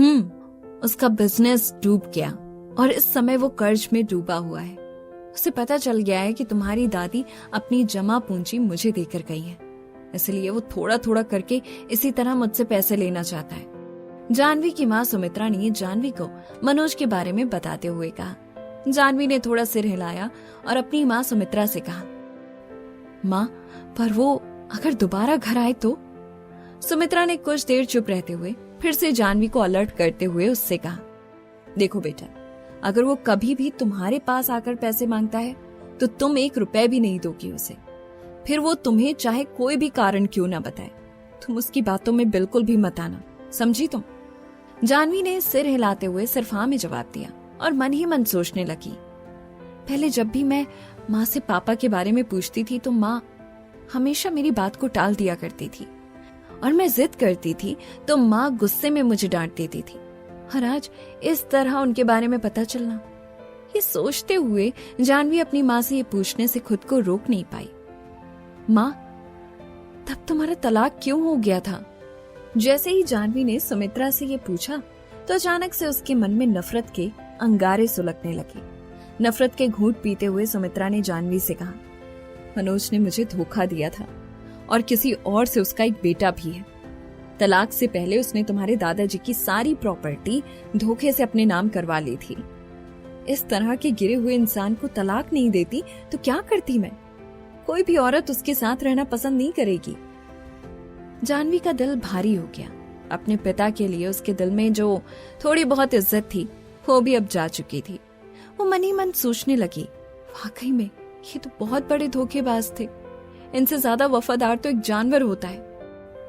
उसका बिजनेस डूब गया और इस समय वो कर्ज में डूबा हुआ है। उसे पता चल गया है कि तुम्हारी दादी अपनी जमा पूंजी मुझे देकर गई है, इसलिए वो थोड़ा थोड़ा करके इसी तरह मुझसे पैसे लेना चाहता है। जानवी की माँ सुमित्रा ने जानवी को मनोज के बारे में बताते हुए कहा। जानवी ने थोड़ा सिर हिलाया और अपनी माँ सुमित्रा से कहा, माँ, पर वो अगर दोबारा घर आए तो? सुमित्रा ने कुछ देर चुप रहते हुए फिर से जानवी को अलर्ट करते हुए उससे कहा, देखो बेटा, अगर वो कभी भी तुम्हारे पास आकर पैसे मांगता है तो तुम 1 रुपए भी नहीं दोगी उसे। फिर वो तुम्हें चाहे कोई भी कारण क्यों ना बताए, तुम उसकी बातों में बिल्कुल भी मत आना, समझी तुम? जानवी ने सिर हिलाते हुए सिर्फ हाँ में जवाब दिया और मन ही मन सोचने लगी, पहले जब भी मैं माँ से पापा के बारे में पूछती थी तो माँ हमेशा मेरी बात को टाल दिया करती थी, और मैं जिद करती थी तो माँ गुस्से में मुझे डांट देती थी, और आज इस तरह उनके बारे में पता चलना। ये सोचते हुए जानवी अपनी माँ से ये पूछने से खुद को रोक नहीं पाई, माँ, तब तुम्हारा तलाक क्यों हो गया था? जैसे ही जानवी ने सुमित्रा से ये पूछा तो अचानक से उसके मन में नफरत के अंगारे सुलगने लगे। नफरत के घूंट पीते हुए सुमित्रा ने जानवी से कहा, मनोज ने मुझे धोखा दिया था और किसी और से उसका एक बेटा भी है। तलाक से पहले उसने तुम्हारे दादाजी की सारी प्रॉपर्टी धोखे से अपने नाम करवा ली थी। इस तरह के गिरे हुए इंसान को तलाक नहीं देती तो क्या करती मैं? कोई भी औरत उसके साथ रहना पसंद नहीं करेगी। जानवी का दिल भारी हो गया। अपने पिता के लिए उसके दिल में जो थोड़ी बहुत इज्जत थी वो भी अब जा चुकी थी। वो मन ही मन सोचने लगी, वाकई में ये तो बहुत बड़े धोखेबाज थे। इनसे ज्यादा वफादार तो एक जानवर होता है।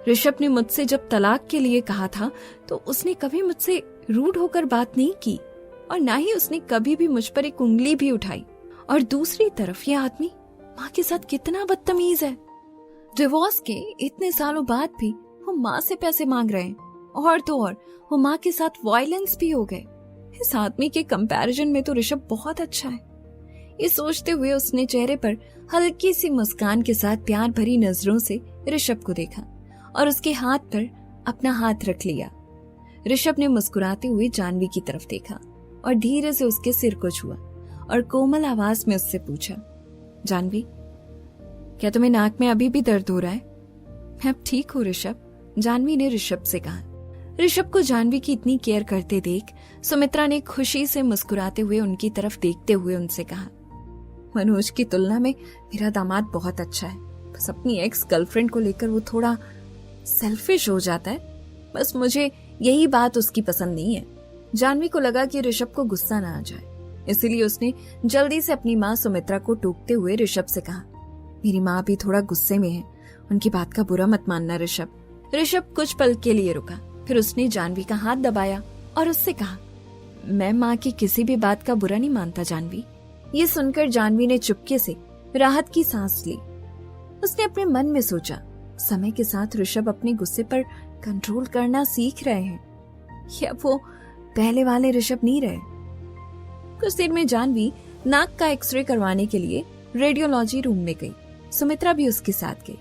ऋषभ ने मुझसे जब तलाक के लिए कहा था तो उसने कभी मुझसे रूड होकर बात नहीं की, और ना ही उसने कभी भी मुझ पर एक उंगली भी उठाई। और दूसरी तरफ ये आदमी माँ के साथ कितना बदतमीज है। डिवोर्स के इतने सालों बाद भी वो माँ से पैसे मांग रहे हैं, और तो और वो माँ के साथ वायलेंस भी हो गए। इस आदमी के कंपैरिजन में तो ऋषभ बहुत अच्छा है। ये सोचते हुए उसने चेहरे पर हल्की सी मुस्कान के साथ प्यार भरी नजरों से ऋषभ को देखा और उसके हाथ पर अपना हाथ रख लिया। ऋषभ ने मुस्कुराते हुए जानवी की तरफ देखा और धीरे से उसके सिर को छुआ और कोमल आवाज में उससे पूछा, जानवी, क्या तुम्हें नाक में अभी भी दर्द हो रहा है? मैं अब ठीक हूँ ऋषभ, जानवी ने ऋषभ से कहा। ऋषभ को जानवी की इतनी केयर करते देख सुमित्रा ने खुशी से मुस्कुराते हुए उनकी तरफ देखते हुए उनसे कहा, मनोज की तुलना में मेरा दामाद बहुत अच्छा है। बस अपनी एक्स गर्लफ्रेंड को लेकर वो थोड़ा सेल्फिश हो जाता है। बस मुझे यही बात उसकी पसंद नहीं है। जानवी को लगा कि ऋषभ को गुस्सा ना आ जाए, इसीलिए उसने जल्दी से अपनी माँ सुमित्रा को टोकते हुए ऋषभ से कहा, मेरी माँ भी थोड़ा गुस्से में है, उनकी बात का बुरा मत मानना ऋषभ। ऋषभ कुछ पल के लिए रुका, फिर उसने जानवी का हाथ दबाया और उससे कहा, मैं माँ की किसी भी बात का बुरा नहीं मानता जानवी। ये सुनकर जानवी ने चुपके से राहत की सांस ली। उसने अपने मन में सोचा, समय के साथ ऋषभ अपने गुस्से पर कंट्रोल करना सीख रहे हैं, या वो पहले वाले ऋषभ नहीं रहे। कुछ देर में जानवी नाक का एक्सरे करवाने के लिए रेडियोलॉजी रूम में गई। सुमित्रा भी उसके साथ गई।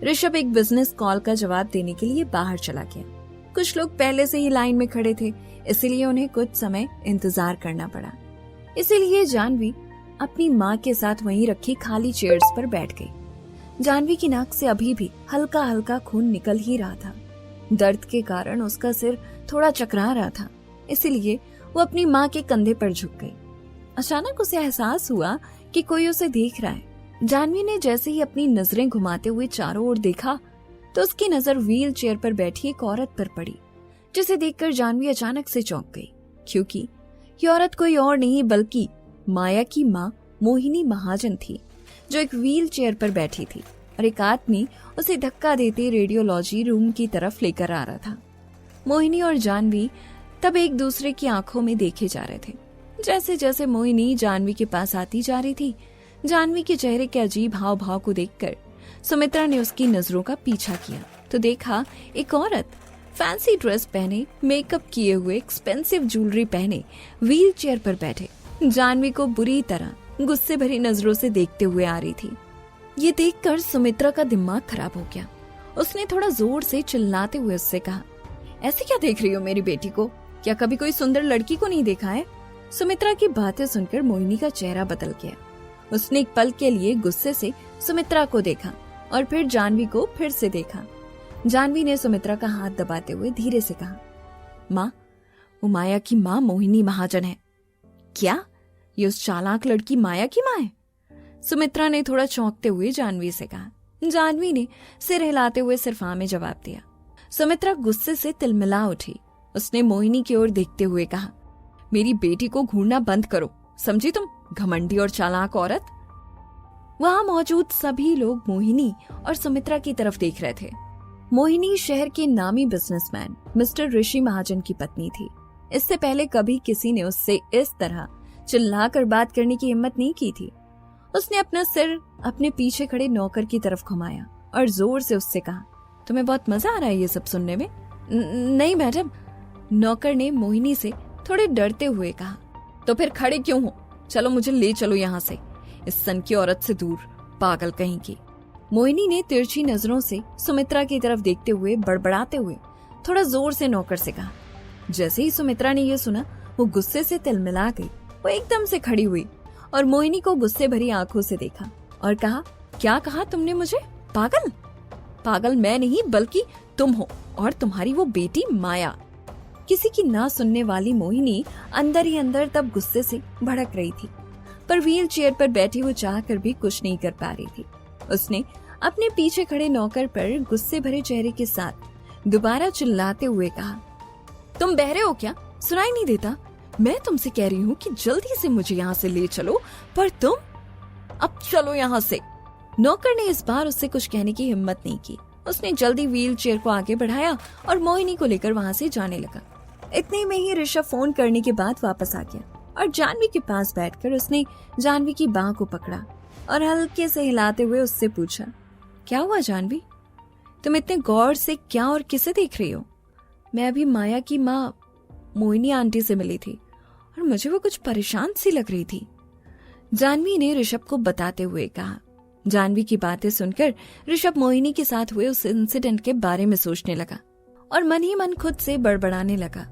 ऋषभ एक बिजनेस कॉल का जवाब देने के लिए बाहर चला गया। कुछ लोग पहले से ही लाइन में खड़े थे, इसीलिए उन्हें कुछ समय इंतजार करना पड़ा। इसीलिए जानवी अपनी माँ के साथ वहीं रखी खाली चेयर्स पर बैठ गई। जानवी की नाक से अभी भी हल्का हल्का खून निकल ही रहा था। दर्द के कारण उसका सिर थोड़ा चकरा रहा था, इसीलिए वो अपनी माँ के कंधे पर झुक गई। अचानक उसे एहसास हुआ कि कोई उसे देख रहा है। जानवी ने जैसे ही अपनी नजरें घुमाते हुए चारों ओर देखा तो उसकी नजर व्हील चेयर पर बैठी एक औरत पर पड़ी, जिसे देखकर जानवी अचानक से चौंक गई, क्योंकि ये औरत कोई और नहीं बल्कि माया की माँ मोहिनी महाजन थी, जो एक व्हील चेयर पर बैठी थी और एक आदमी उसे धक्का देते रेडियोलॉजी रूम की तरफ लेकर आ रहा था। मोहिनी और जानवी तब एक दूसरे की आंखों में देखे जा रहे थे। जैसे जैसे मोहिनी जानवी के पास आती जा रही थी, जानवी के चेहरे के अजीब हाव भाव को देखकर सुमित्रा ने उसकी नजरों का पीछा किया तो देखा एक औरत फैंसी ड्रेस पहने, मेकअप किए हुए, एक्सपेंसिव ज्वेलरी पहने व्हील चेयर पर बैठे जानवी को बुरी तरह गुस्से भरी नजरों से देखते हुए आ रही थी। ये देखकर सुमित्रा का दिमाग खराब हो गया। उसने थोड़ा जोर से चिल्लाते हुए उससे कहा, ऐसे क्या देख रही हो मेरी बेटी को? क्या कभी कोई सुंदर लड़की को नहीं देखा है? सुमित्रा की बातें सुनकर मोहिनी का चेहरा बदल गया। उसने एक पल के लिए गुस्से से सुमित्रा को देखा और फिर जानवी को फिर से देखा। जानवी ने सुमित्रा का हाथ दबाते हुए धीरे से कहा, माँ, वो माया की माँ मोहिनी महाजन है। क्या? ये उस चालाक लड़की माया की माँ है? सुमित्रा ने थोड़ा चौंकते हुए जानवी से कहा। जानवी ने सिर हिलाते हुए सिर्फ हाँ में जवाब दिया। सुमित्रा गुस्से से तिलमिला उठी। उसने मोहिनी की ओर देखते हुए कहा, मेरी बेटी को घूरना बंद करो, समझी तुम, घमंडी और चालाक औरत। वहां मौजूद सभी लोग मोहिनी और सुमित्रा की तरफ देख रहे थे। मोहिनी शहर के नामी बिजनेसमैन मिस्टर ऋषि महाजन की पत्नी थी। इससे पहले कभी किसी ने उससे इस तरह चिल्लाकर बात करने की हिम्मत नहीं की थी। उसने अपना सिर अपने पीछे खड़े नौकर की तरफ घुमाया और जोर से उससे कहा, तुम्हें बहुत मजा आ रहा है ये सब सुनने में? नहीं मैडम, नौकर ने मोहिनी से थोड़े डरते हुए कहा। तो फिर खड़े क्यों हो? चलो मुझे ले चलो यहाँ से, इस सन की औरत से दूर, पागल कहीं की। मोहिनी ने तिरछी नजरों से सुमित्रा की तरफ देखते हुए बड़बड़ाते हुए थोड़ा जोर से नौकर से कहा। जैसे ही सुमित्रा ने यह सुना, वो गुस्से से तिलमिला गई। वो एकदम से खड़ी हुई और मोहिनी को गुस्से भरी आंखों से देखा और कहा, क्या कहा तुमने मुझे? पागल? पागल मैं नहीं बल्कि तुम हो, और तुम्हारी वो बेटी माया। किसी की ना सुनने वाली मोहिनी अंदर ही अंदर तब गुस्से से भड़क रही थी, पर व्हील चेयर पर बैठी वो चाहकर भी कुछ नहीं कर पा रही थी। उसने अपने पीछे खड़े नौकर पर गुस्से भरे चेहरे के साथ दोबारा चिल्लाते हुए कहा, तुम बहरे हो क्या? सुनाई नहीं देता? मैं तुमसे कह रही हूँ कि जल्दी से मुझे यहाँ से ले चलो, पर तुम अब चलो यहाँ से। नौकर ने इस बार उससे कुछ कहने की हिम्मत नहीं की। उसने जल्दी व्हील चेयर को आगे बढ़ाया और मोहिनी को लेकर वहाँ से जाने लगा। इतने में ही ऋषभ फोन करने के बाद वापस आ गया और जानवी के पास बैठकर उसने जानवी की बाह को पकड़ा और हल्के से हिलाते हुए उससे पूछा, क्या हुआ जानवी? तुम इतने गौर से क्या और किसे देख रही हो? मैं अभी माया की माँ मोहिनी आंटी से मिली थी और मुझे वो कुछ परेशान सी लग रही थी, जानवी ने ऋषभ को बताते हुए कहा। जानवी की बातें सुनकर ऋषभ मोहिनी के साथ हुए उस इंसिडेंट के बारे में सोचने लगा और मन ही मन खुद से बड़बड़ाने लगा।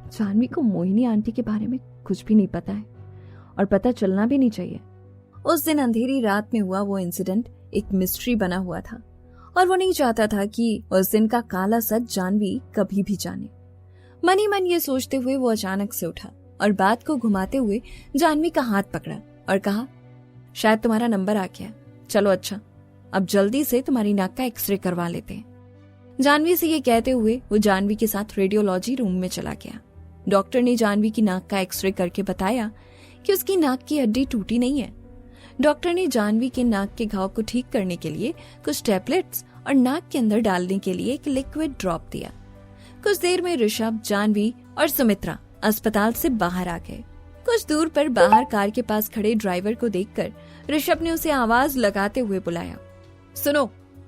जानवी को मोहिनी आंटी के बारे में कुछ भी नहीं पता है और पता चलना भी नहीं चाहिए। उस दिन अंधेरी रात में हुआ वो इंसिडेंट एक मिस्ट्री बना हुआ था और वो नहीं चाहता था कि उस दिन का काला सच जानवी कभी भी जाने। मन ही मन ये सोचते हुए वो अचानक से उठा और बात को घुमाते हुए जानवी का हाथ पकड़ा और कहा, शायद तुम्हारा नंबर आ गया, चलो अच्छा, अब जल्दी से तुम्हारी नाक का एक्सरे करवा लेते हैं। जानवी से ये कहते हुए वो जानवी के साथ रेडियोलॉजी रूम में चला गया। डॉक्टर ने जानवी की नाक का एक्सरे करके बताया कि उसकी नाक की हड्डी टूटी नहीं है। डॉक्टर ने जानवी के नाक के घाव को ठीक करने के लिए कुछ टैबलेट्स और नाक के अंदर डालने के लिए एक लिक्विड ड्रॉप दिया। कुछ देर में ऋषभ, जानवी और सुमित्रा अस्पताल से बाहर आ गए। कुछ दूर पर बाहर कार के पास खड़े ड्राइवर को देखकर ऋषभ ने उसे आवाज लगाते हुए बुलाया, सुनो,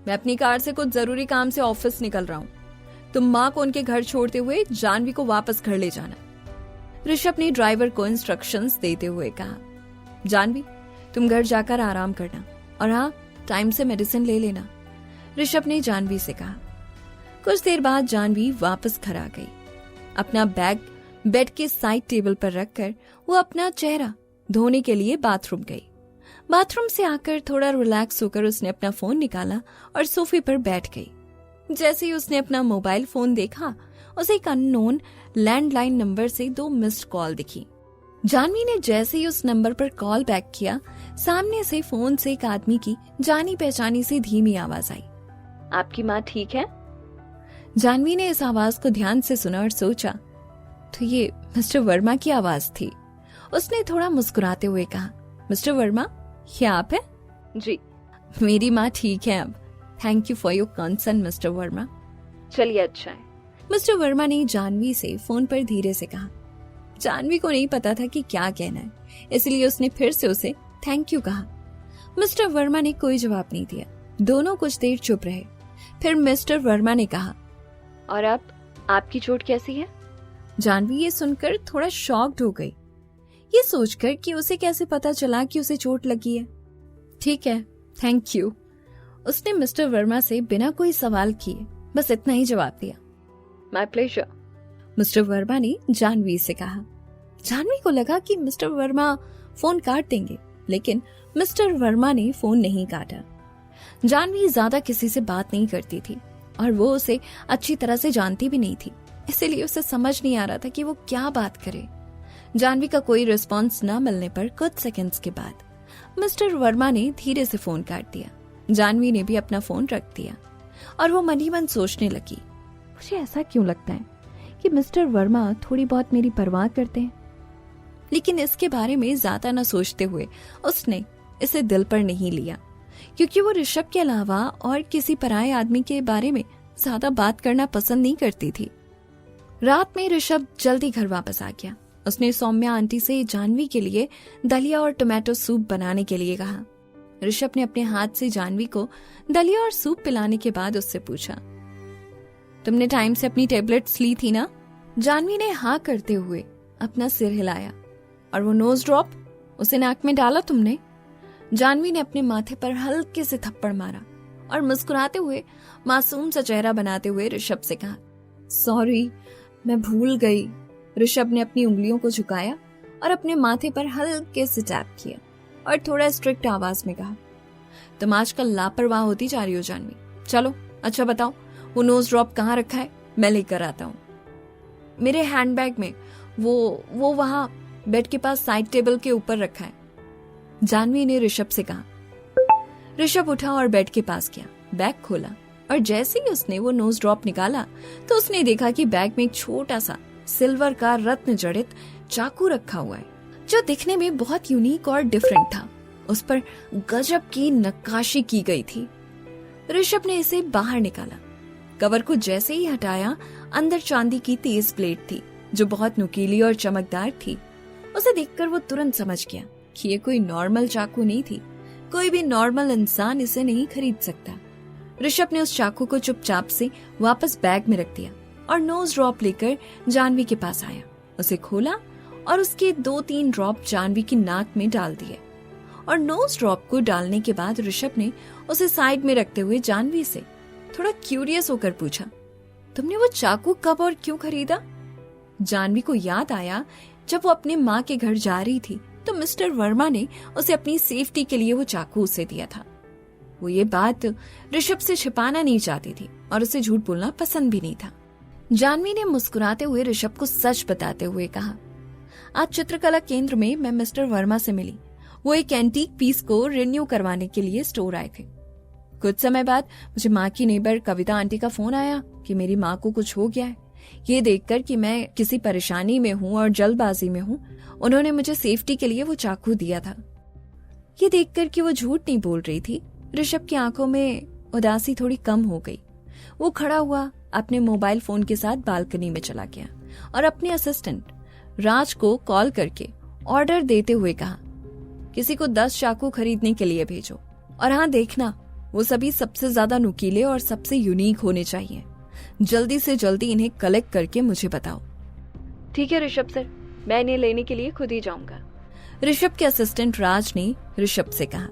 मैं अपनी कार से कुछ जरूरी काम से ऑफिस निकल रहा हूँ। तुम माँ को उनके घर छोड़ते हुए जानवी को वापस घर ले जाना। ऋषभ ने ड्राइवर को इंस्ट्रक्शंस देते हुए कहा, जानवी तुम घर जाकर आराम करना और हाँ, टाइम से मेडिसिन ले लेना। ऋषभ ने जानवी से कहा। कुछ देर बाद जानवी वापस घर आ गई। अपना बैग बेड के साइड टेबल पर रखकर वो अपना चेहरा धोने के लिए बाथरूम गई। बाथरूम से आकर थोड़ा रिलैक्स होकर उसने अपना फोन निकाला और सोफे पर बैठ गई। जैसे ही उसने अपना मोबाइल फोन देखा, उसे एक अननोन लैंडलाइन नंबर से 2 मिस्ड कॉल दिखी। जानवी ने जैसे ही उस नंबर पर कॉल बैक किया, सामने से फोन से एक आदमी की जानी पहचानी सी धीमी आवाज आई, आपकी माँ ठीक है? जानवी ने इस आवाज को ध्यान से सुना और सोचा, तो ये मिस्टर वर्मा की आवाज थी। उसने थोड़ा मुस्कुराते हुए कहा, मिस्टर वर्मा, ये आप हैं? जी, मेरी माँ ठीक है अब। Thank you for your concern mister Verma. चलिए अच्छा है। मिस्टर वर्मा ने जानवी से फोन पर धीरे से कहा। जानवी को नहीं पता था कि क्या कहना है, इसलिए उसने फिर से उसे थैंक यू कहा। मिस्टर वर्मा ने कोई जवाब नहीं दिया। दोनों कुछ देर चुप रहे। फिर मिस्टर वर्मा ने कहा, और अब आपकी चोट कैसी है? जानवी ये सुनकर थोड़ा शॉक्ड हो गई, ये सोचकर कि उसे कैसे पता चला कि उसे चोट लगी है। ठीक है, थैंक यू। उसने मिस्टर वर्मा से बिना कोई सवाल किए बस इतना ही जवाब दिया। माय प्लेजर, मिस्टर वर्मा ने जानवी से कहा। जानवी को लगा कि मिस्टर वर्मा फोन काट देंगे, लेकिन मिस्टर वर्मा ने फोन नहीं काटा। जानवी ज्यादा किसी से बात नहीं करती थी और वो उसे अच्छी तरह से जानती भी नहीं थी, इसलिए उसे समझ नहीं आ रहा था कि वो क्या बात करे। जानवी का कोई रिस्पॉन्स न मिलने पर कुछ सेकंड्स के बाद मिस्टर वर्मा ने धीरे से फोन काट दिया। जानवी ने भी अपना फोन रख दिया और वो मन ही मन सोचने लगी, मुझे ऐसा क्यों लगता है कि मिस्टर वर्मा थोड़ी बहुत मेरी परवाह करते हैं। लेकिन इसके बारे में ज्यादा न सोचते हुए उसने इसे दिल पर नहीं लिया, क्योंकि वो ऋषभ के अलावा और किसी पराये आदमी के बारे में ज्यादा बात करना पसंद नहीं करती थी। रात में ऋषभ जल्दी घर वापस आ गया। उसने सौम्या आंटी से जानवी के लिए दलिया और टोमेटो सूप बनाने के लिए कहा। ऋषभ ने अपने हाथ से जानवी को दलिया और सूप पिलाने के बाद उससे पूछा, तुमने टाइम से अपनी टेबलेट्स ली थी ना? जानवी ने हाँ करते हुए अपना सिर हिलाया। और वो नोज ड्रॉप, उसे नाक में डाला तुमने? जानवी ने अपने माथे पर हल्के से थप्पड़ मारा और मुस्कुराते हुए मासूम सा चेहरा बनाते हुए ऋषभ से कहा, सॉरी, मैं भूल गई। ऋषभ ने अपनी उंगलियों को झुकाया और अपने माथे पर हल्के से टैप किया और थोड़ा स्ट्रिक्ट आवाज में कहा, तुम आजकल लापरवाह होती जा रही हो जानवी। चलो अच्छा बताओ, वो नोज ड्रॉप कहाँ रखा है? मैं लेकर आता हूँ। मेरे हैंडबैग में, वो वहां बेड के पास साइड टेबल के ऊपर रखा है, जानवी ने ऋषभ से कहा। ऋषभ उठा और बेड के पास गया, बैग खोला और जैसे ही उसने वो नोज ड्रॉप निकाला तो उसने देखा कि बैग में एक छोटा सा सिल्वर का रत्न जड़ित चाकू रखा हुआ है, जो दिखने में बहुत यूनिक और डिफरेंट था। उस पर गजब की नक्काशी की गई थी। ऋषभ ने इसे बाहर निकाला। कवर को जैसे ही हटाया, अंदर चांदी की तेज प्लेट थी जो बहुत नुकीली और चमकदार थी। उसे देखकर वो तुरंत समझ गया कि ये कोई नॉर्मल चाकू नहीं थी। कोई भी नॉर्मल इंसान इसे नहीं खरीद सकता। ऋषभ ने उस चाकू को चुपचाप से वापस बैग में रख दिया और नोज ड्रॉप लेकर जानवी के पास आया। उसे खोला और उसके 2-3 ड्रॉप जानवी की नाक में डाल दिए और नोज ड्रॉप को डालने के बाद ऋषभ ने उसे साइड में रखते हुए जानवी से थोड़ा क्यूरियस होकर पूछा, तुमने वो चाकू कब और क्यों खरीदा? जानवी को याद आया जब वो अपने माँ के घर जा रही थी तो मिस्टर वर्मा ने उसे अपनी सेफ्टी के लिए वो चाकू उसे दिया था। वो ये बात ऋषभ से छिपाना नहीं चाहती थी और उसे झूठ बोलना पसंद भी नहीं था। जानवी ने मुस्कुराते हुए ऋषभ को सच बताते हुए कहा, आज चित्रकला केंद्र में मैं मिस्टर वर्मा से मिली। वो एक एंटीक पीस को रिन्यू करवाने के लिए स्टोर आए थे। कुछ समय बाद मुझे माँ की नेबर कविता आंटी का फोन आया कि मेरी माँ को कुछ हो गया है। ये देखकर कि मैं किसी परेशानी में हूँ और जल्दबाजी में हूँ, उन्होंने मुझे सेफ्टी के लिए वो चाकू दिया था। ये देखकर कि वो झूठ नहीं बोल रही थी, ऋषभ की आंखों में उदासी थोड़ी कम हो गई। वो खड़ा हुआ, अपने मोबाइल फोन के साथ बालकनी में चला गया और अपने असिस्टेंट राज को कॉल करके ऑर्डर देते हुए कहा, किसी को 10 चाकू खरीदने के लिए भेजो और हाँ देखना, वो सभी सबसे ज्यादा नुकीले और सबसे यूनिक होने चाहिए। जल्दी से जल्दी इन्हें कलेक्ट करके मुझे बताओ। ठीक है ऋषभ सर, मैं इन्हें लेने के लिए खुद ही जाऊंगा, ऋषभ के असिस्टेंट राज ने ऋषभ से कहा।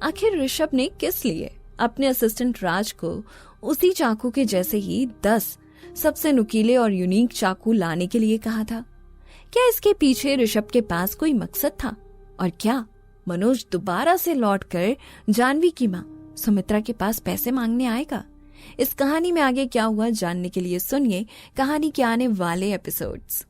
आखिर ऋषभ ने किस लिए अपने असिस्टेंट राज को उसी चाकू के जैसे ही 10 सबसे नुकीले और यूनिक चाकू लाने के लिए कहा था? क्या इसके पीछे ऋषभ के पास कोई मकसद था? और क्या मनोज दोबारा से लौटकर जानवी की मां सुमित्रा के पास पैसे मांगने आएगा? इस कहानी में आगे क्या हुआ जानने के लिए सुनिए कहानी के आने वाले एपिसोड्स।